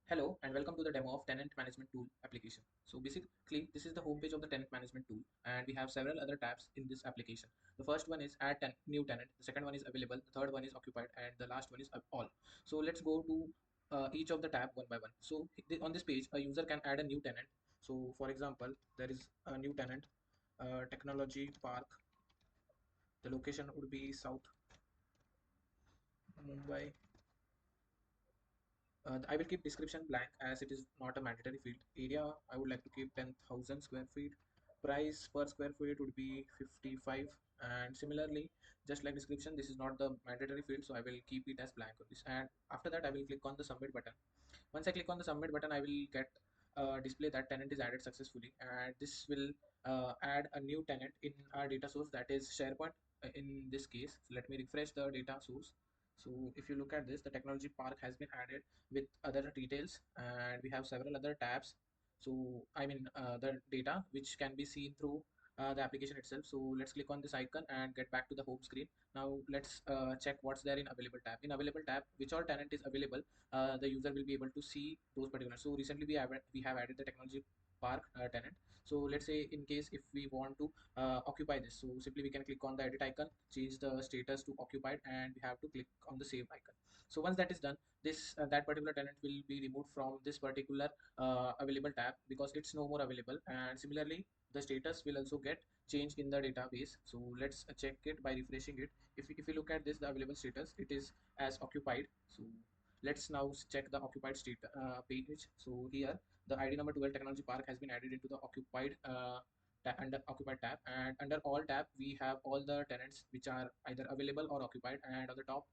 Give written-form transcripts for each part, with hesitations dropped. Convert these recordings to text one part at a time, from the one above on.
Hello and welcome to the demo of Tenant Management Tool application. So basically, this is the homepage of the Tenant Management Tool, and we have several other tabs in this application. The first one is Add New Tenant, the second one is Available, the third one is Occupied, and the last one is All. So let's go to each of the tab one by one. So on this page, a user can add a new tenant. So for example, there is a new tenant, Technology Park. The location would be South Mumbai. I will keep description blank as it is not a mandatory field. Area, I would like to keep 10,000 square feet. Price per square feet would be 55. And similarly, just like description, this is not the mandatory field, so I will keep it as blank on this. And after that, I will click on the submit button. Once I click on the submit button, I will get display that tenant is added successfully, and this will add a new tenant in our data source, that is SharePoint. In this case, let me refresh the data source. So if you look at this, the technology park has been added with other details, and we have several other tabs. So I mean the data which can be seen through the application itself. So let's click on this icon and get back to the home screen. Now let's check what's there in available tab. In available tab, which all tenant is available, the user will be able to see those particular. So recently we have added the technology park tenant. So let's say in case if we want to occupy this, so simply we can click on the edit icon, change the status to occupied, and we have to click on the save icon. So once that is done, this that particular tenant will be removed from this particular available tab because it's no more available. And similarly, the status will also get changed in the database. So let's check it by refreshing it. If you look at this, the available status, it is as occupied. So let's now check the occupied state page. So here the ID number 12 technology park has been added into the occupied under occupied tab, and under all tab we have all the tenants which are either available or occupied, and on the top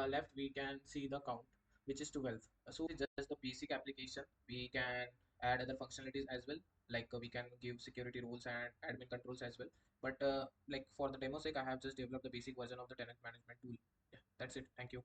left we can see the count, which is 12. So it's just the basic application. We can add other functionalities as well, like we can give security rules and admin controls as well. But like for the demo sake, I have just developed the basic version of the tenant management tool. Yeah, that's it. Thank you.